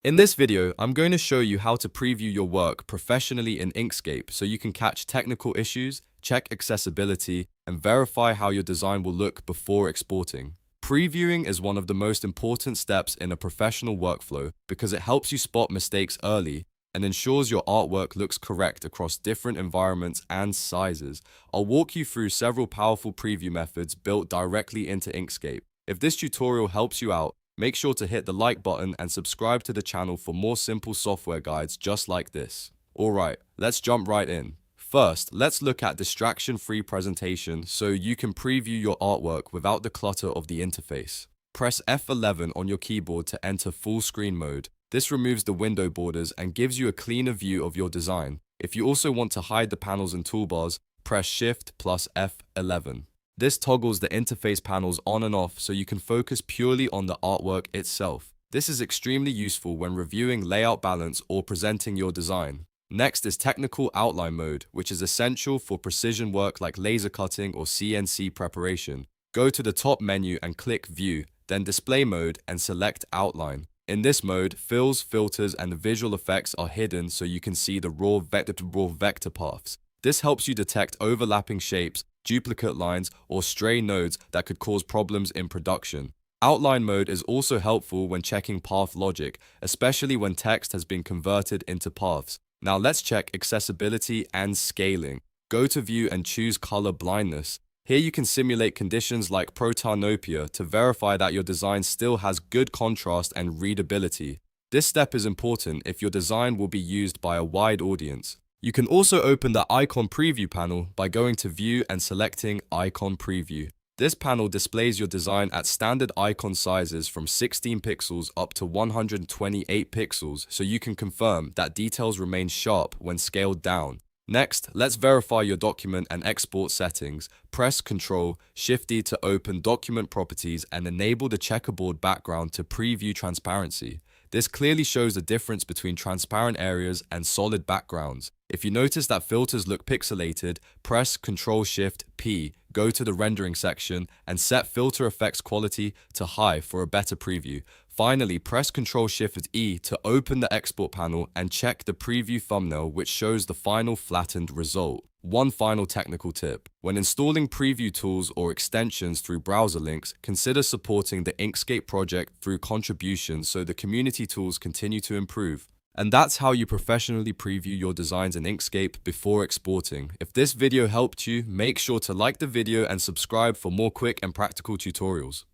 In this video, I'm going to show you how to preview your work professionally in Inkscape so you can catch technical issues, check accessibility, and verify how your design will look before exporting. Previewing is one of the most important steps in a professional workflow because it helps you spot mistakes early and ensures your artwork looks correct across different environments and sizes. I'll walk you through several powerful preview methods built directly into Inkscape. If this tutorial helps you out, make sure to hit the like button and subscribe to the channel for more simple software guides just like this. Alright, let's jump right in. First, let's look at distraction-free presentation so you can preview your artwork without the clutter of the interface. Press F11 on your keyboard to enter full screen mode. This removes the window borders and gives you a cleaner view of your design. If you also want to hide the panels and toolbars, press Shift plus F11. This toggles the interface panels on and off so you can focus purely on the artwork itself. This is extremely useful when reviewing layout balance or presenting your design. Next is technical outline mode, which is essential for precision work like laser cutting or CNC preparation. Go to the top menu and click View, then Display Mode and select Outline. In this mode, fills, filters, and visual effects are hidden so you can see the raw vector paths. This helps you detect overlapping shapes, duplicate lines, or stray nodes that could cause problems in production. Outline mode is also helpful when checking path logic, especially when text has been converted into paths. Now let's check accessibility and scaling. Go to View and choose Color Blindness. Here you can simulate conditions like protanopia to verify that your design still has good contrast and readability. This step is important if your design will be used by a wide audience. You can also open the Icon Preview panel by going to View and selecting Icon Preview. This panel displays your design at standard icon sizes from 16 pixels up to 128 pixels so you can confirm that details remain sharp when scaled down. Next, let's verify your document and export settings. Press Ctrl-Shift-D to open document properties and enable the checkerboard background to preview transparency. This clearly shows the difference between transparent areas and solid backgrounds. If you notice that filters look pixelated, press Ctrl-Shift-P, go to the rendering section, and set filter effects quality to high for a better preview. Finally, press Ctrl-Shift-E to open the export panel and check the preview thumbnail, which shows the final flattened result. One final technical tip. When installing preview tools or extensions through browser links, consider supporting the Inkscape project through contributions so the community tools continue to improve. And that's how you professionally preview your designs in Inkscape before exporting. If this video helped you, make sure to like the video and subscribe for more quick and practical tutorials.